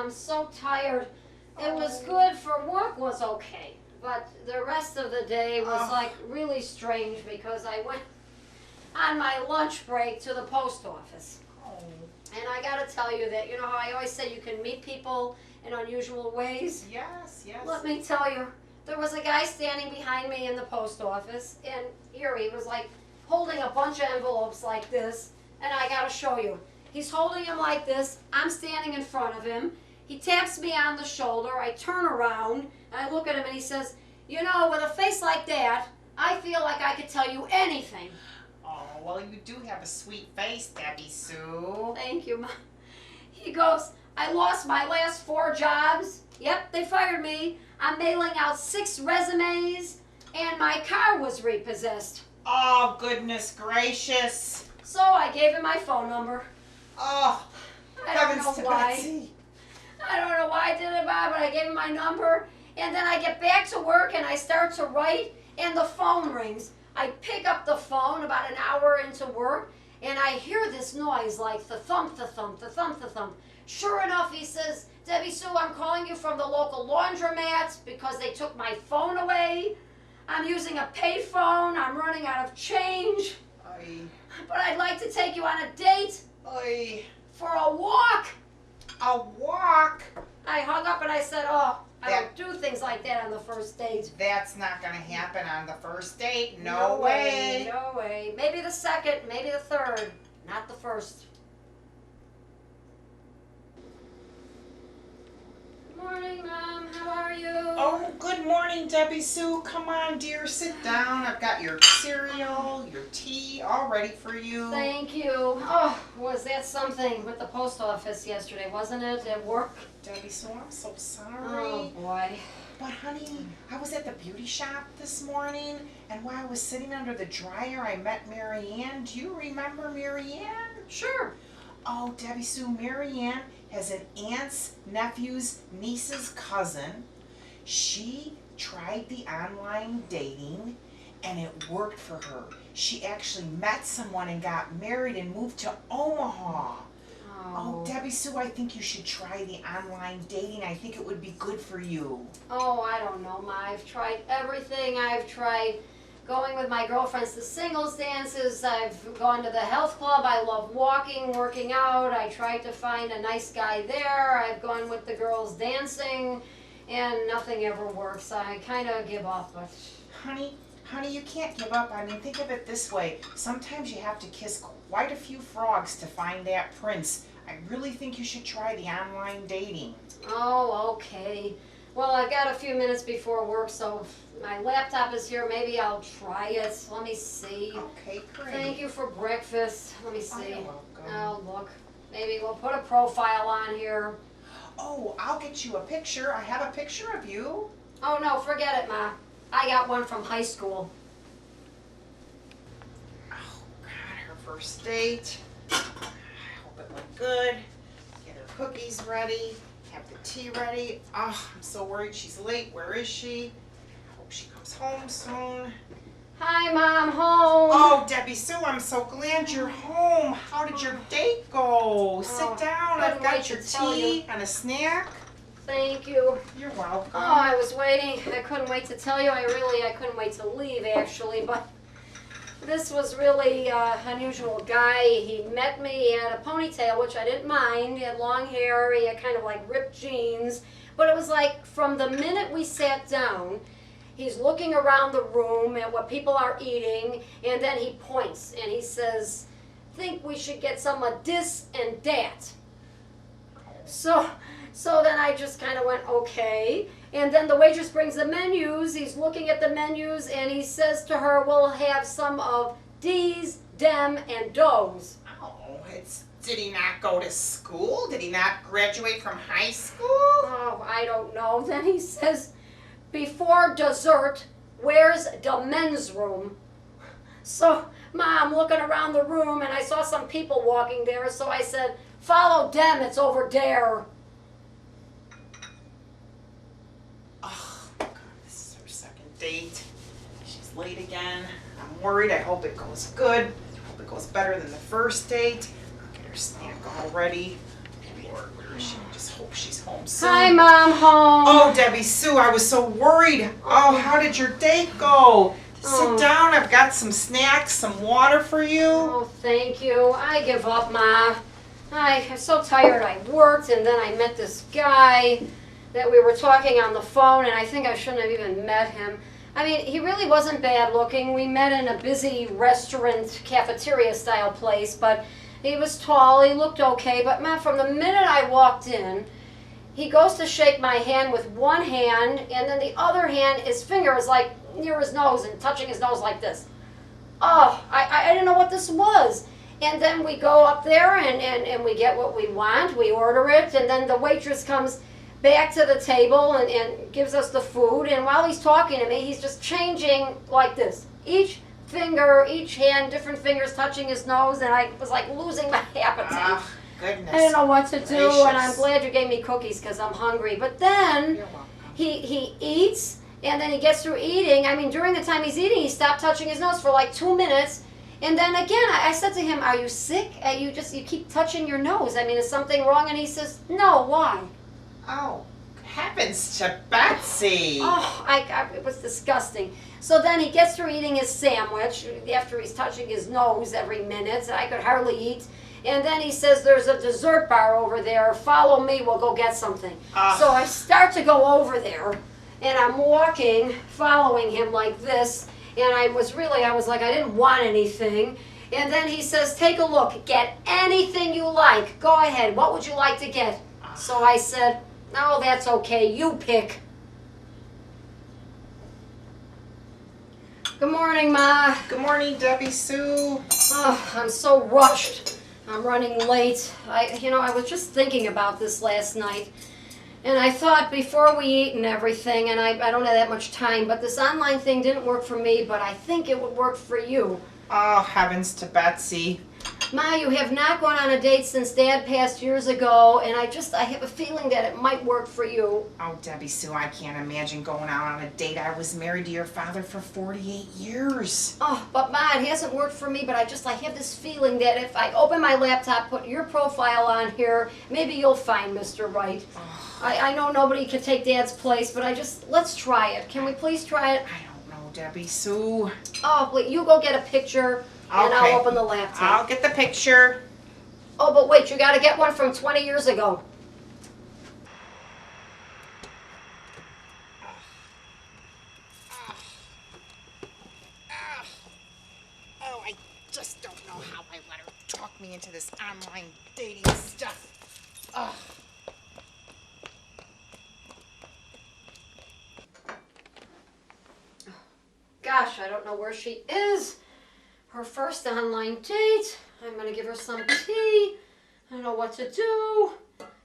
I'm so tired. It was good for work was okay, but the rest of the day was like really strange because I went on my lunch break to the post office. And I gotta tell you that, you know how I always say you can meet people in unusual ways? Yes, yes. Let me tell you, there was a guy standing behind me in the post office, and here he was like holding a bunch of envelopes like this, and I gotta show you. He's holding them like this, I'm standing in front of him, he taps me on the shoulder, I turn around, and I look at him and he says, you know, with a face like that, I feel like I could tell you anything. Oh, well, you do have a sweet face, Debbie Sue. Thank you, Mom. He goes, I lost my last 4 jobs. Yep, they fired me. I'm mailing out 6 resumes, and my car was repossessed. Oh, goodness gracious. So I gave him my phone number. Oh, I don't heavens know to why. Betsy. I don't know why I did it, Bob, but I gave him my number. And then I get back to work and I start to write, and the phone rings. I pick up the phone about an hour into work, and I hear this noise like the thump, the thump, the thump, the thump. Sure enough, he says, Debbie Sue, I'm calling you from the local laundromat because they took my phone away. I'm using a pay phone. I'm running out of change. But I'd like to take you on a date for a walk. A walk? I hung up and I said, oh, I don't do things like that on the first date. That's not going to happen on the first date. No way. No way. Maybe the second, maybe the third, not the first. Morning, Mom. How are you? Oh, good morning, Debbie Sue. Come on, dear, sit down. I've got your cereal, your tea, all ready for you. Thank you. Oh, was that something with the post office yesterday, wasn't it, at work? Debbie Sue, I'm so sorry. Oh, boy. But honey, I was at the beauty shop this morning, and while I was sitting under the dryer, I met Mary Ann. Do you remember Mary Ann? Sure. Oh, Debbie Sue, Mary Ann has an aunt's, nephew's, niece's cousin. She tried the online dating, and it worked for her. She actually met someone and got married and moved to Omaha. Oh, Debbie Sue, I think you should try the online dating. I think it would be good for you. Oh, I don't know, Ma. I've tried everything. I've tried going with my girlfriends to singles dances. I've gone to the health club. I love walking, working out. I tried to find a nice guy there. I've gone with the girls dancing, and nothing ever works. I kind of give up. But Honey, you can't give up. I mean, think of it this way. Sometimes you have to kiss quite a few frogs to find that prince. I really think you should try the online dating. Oh, okay. Well, I've got a few minutes before work, so if my laptop is here. Maybe I'll try it. Let me see. Okay, great. Thank you for breakfast. Let me see. You're welcome. Oh, look. Maybe we'll put a profile on here. Oh, I'll get you a picture. I have a picture of you. Oh, no, forget it, Ma. I got one from high school. Oh, God, her first date. I hope it went good. Get her cookies ready. Have the tea ready. Oh, I'm so worried she's late. Where is she? I hope she comes home soon. Hi, Mom. Home. Oh, Debbie Sue, I'm so glad you're home. How did your date go? Sit down. I've got your tea and a snack. Thank you. You're welcome. Oh, I was waiting. I couldn't wait to tell you. I couldn't wait to leave, actually, but this was really an unusual guy. He met me, he had a ponytail, which I didn't mind. He had long hair, he had kind of like ripped jeans. But it was like from the minute we sat down, he's looking around the room at what people are eating, and then he points and he says, think we should get some of this and that. So then I just kind of went, okay. And then the waitress brings the menus. He's looking at the menus, and he says to her, we'll have some of D's, dem, and does. Oh, did he not go to school? Did he not graduate from high school? Oh, I don't know. Then he says, before dessert, where's the men's room? So, Ma, I'm looking around the room, and I saw some people walking there, so I said, follow dem, it's over there. Date. She's late again. I'm worried. I hope it goes good. I hope it goes better than the first date. I'll get her snack all ready. Lord, where is she? Just hope she's home soon. Hi, Mom, home. Oh, Debbie Sue, I was so worried. Oh, how did your date go? Sit down. I've got some snacks, some water for you. Oh, thank you. I give up, Ma. I'm so tired. I worked, and then I met this guy that we were talking on the phone, and I think I shouldn't have even met him. I mean, he really wasn't bad looking. We met in a busy restaurant, cafeteria-style place, but he was tall. He looked okay, but Ma, from the minute I walked in, he goes to shake my hand with one hand, and then the other hand, his finger is like near his nose and touching his nose like this. Oh, I didn't know what this was. And then we go up there and we get what we want. We order it, and then the waitress comes back to the table and gives us the food. And while he's talking to me, he's just changing like this. Each finger, each hand, different fingers touching his nose, and I was like losing my appetite. Oh, goodness. I didn't know what to do, gracious. and I'm glad you gave me cookies because I'm hungry. But then You're welcome. he eats, and then he gets through eating. I mean, during the time he's eating, he stopped touching his nose for like 2 minutes. And then again, I said to him, "Are you sick? You keep touching your nose. I mean, is something wrong?" And he says, "No, why?" Oh, heavens to Betsy. Oh, it was disgusting. So then he gets through eating his sandwich after he's touching his nose every minute. I could hardly eat. And then he says, "There's a dessert bar over there. Follow me. We'll go get something." So I start to go over there, and I'm walking, following him like this. And I was like, I didn't want anything. And then he says, "Take a look. Get anything you like. Go ahead. What would you like to get?" So I said, "No, that's okay. You pick." Good morning, Ma. Good morning, Debbie Sue. Oh, I'm so rushed. I'm running late. I was just thinking about this last night. And I thought before we eat and everything, and I don't have that much time, but this online thing didn't work for me, but I think it would work for you. Oh, heavens to Betsy. Ma, you have not gone on a date since Dad passed years ago, and I have a feeling that it might work for you. Oh, Debbie Sue, I can't imagine going out on a date. I was married to your father for 48 years. Oh, but Ma, it hasn't worked for me, but I have this feeling that if I open my laptop, put your profile on here, maybe you'll find Mr. Right. Oh. I know nobody can take Dad's place, but let's try it. Can we please try it? I don't know, Debbie Sue. Oh, wait, you go get a picture, and Okay. I'll open the laptop. I'll get the picture. Oh, but wait, you gotta get one from 20 years ago. Oh, I just don't know how I let her talk me into this online dating stuff. Ugh. Gosh, I don't know where she is. Her first online date. I'm gonna give her some tea. I don't know what to do.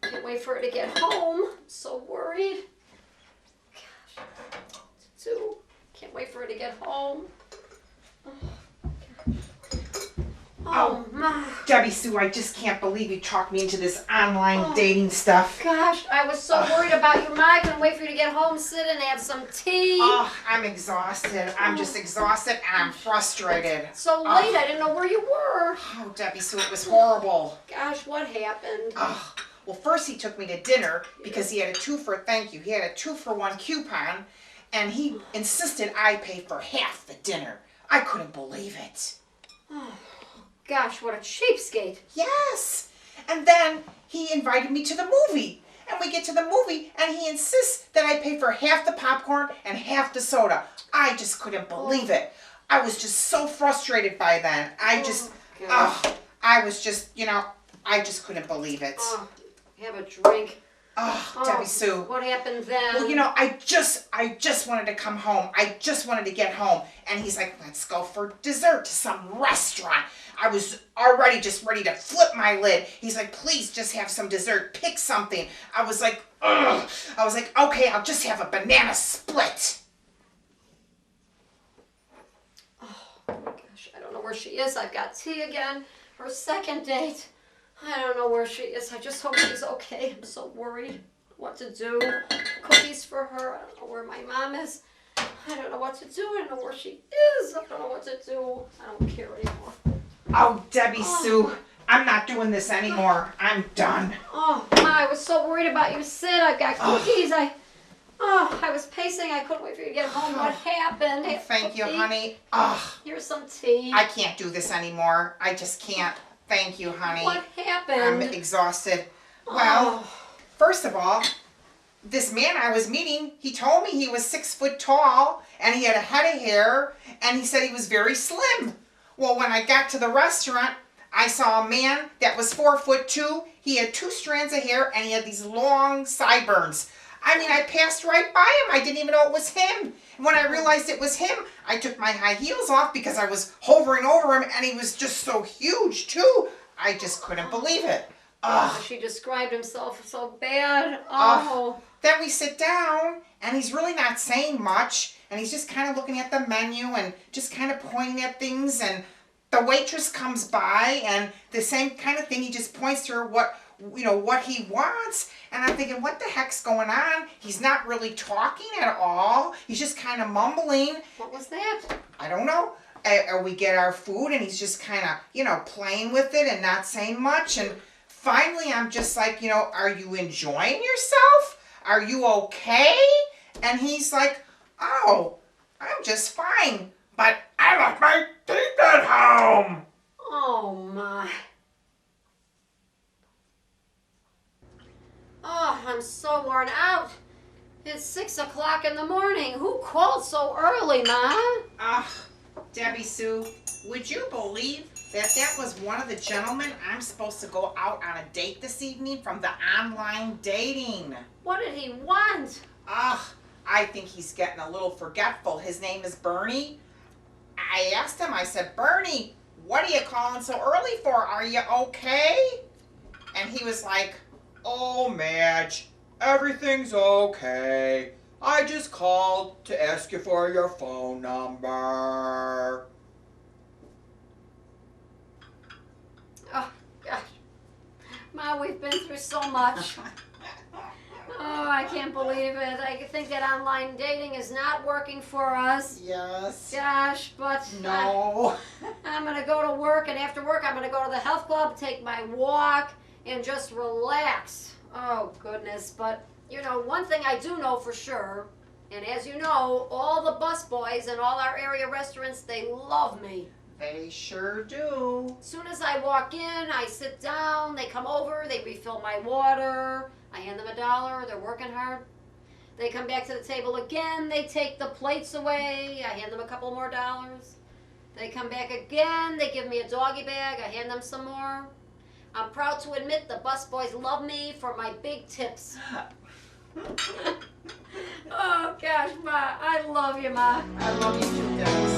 Can't wait for her to get home. I'm so worried. Gosh, what to do? Can't wait for her to get home. Oh, my. Debbie Sue, I just can't believe you talked me into this online dating stuff. Gosh, I was so worried about you, Ma. I couldn't wait for you to get home, sit and have some tea. Oh, I'm exhausted. I'm just exhausted and I'm frustrated. So late, I didn't know where you were. Oh, Debbie Sue, it was horrible. Gosh, what happened? Oh, well, first he took me to dinner because he had a 2-for-1 coupon, and he insisted I pay for half the dinner. I couldn't believe it. Oh, gosh, what a cheapskate. Yes. And then he invited me to the movie. And we get to the movie and he insists that I pay for half the popcorn and half the soda. I just couldn't believe it. I was just so frustrated by then. I just couldn't believe it. Oh, have a drink. Oh, Debbie Sue. What happened then? Well, I just wanted to come home. I just wanted to get home. And he's like, "Let's go for dessert to some restaurant." I was already just ready to flip my lid. He's like, "Please just have some dessert. Pick something." I was like, ugh. I was like, "Okay, I'll just have a banana split." Oh, gosh, I don't know where she is. I've got tea again. Her second date. I don't know where she is. I just hope she's okay. I'm so worried what to do. Cookies for her. I don't know where my mom is. I don't know what to do. I don't know where she is. I don't know what to do. I don't care anymore. Oh, Debbie Sue, I'm not doing this anymore. I'm done. Oh, Ma, I was so worried about you, Sid. I've got cookies. I was pacing. I couldn't wait for you to get home. What happened? Oh, thank you, Cookie? honey. Here's some tea. I can't do this anymore. I just can't. Thank you, honey. What I'm happened? exhausted. Well, first of all, this man I was meeting, he told me he was 6 foot tall and he had a head of hair and he said he was very slim. Well, when I got to the restaurant, I saw a man that was 4'2". He had 2 strands of hair and he had these long sideburns. I mean, I passed right by him. I didn't even know it was him. And when I realized it was him, I took my high heels off because I was hovering over him and he was just so huge too. I just couldn't believe it. She described himself so bad. Oh. Then we sit down and he's really not saying much and he's just kind of looking at the menu and just kind of pointing at things, and the waitress comes by and the same kind of thing, he just points to her what he wants, and I'm thinking, what the heck's going on? He's not really talking at all. He's just kind of mumbling. What was that? I don't know. We get our food and he's just kind of, playing with it and not saying much, and finally I'm just like, are you enjoying yourself? Are you okay? And he's like, oh, I'm just fine, but I left my teeth at home. Oh, my. Oh, I'm so worn out. It's 6 o'clock in the morning. Who called so early, Ma? Debbie Sue, would you believe that was one of the gentlemen I'm supposed to go out on a date this evening from the online dating? What did he want? I think he's getting a little forgetful. His name is Bernie. I asked him, I said, Bernie, what are you calling so early for? Are you okay? And he was like, oh, Madge, everything's okay. I just called to ask you for your phone number. Oh, gosh. Ma, we've been through so much. Oh, I can't believe it. I think that online dating is not working for us. Yes. Gosh, but no. I'm going to go to work, and after work I'm going to go to the health club, take my walk, and just relax. Oh, goodness. But, one thing I do know for sure, and as you know, all the bus boys in all our area restaurants, they love me. They sure do. As soon as I walk in, I sit down, they come over, they refill my water, I hand them $1, they're working hard. They come back to the table again, they take the plates away, I hand them a couple more dollars. They come back again, they give me a doggy bag, I hand them some more. I'm proud to admit the bus boys love me for my big tips. Oh gosh, Ma, I love you, Ma. I love you too, Debbie.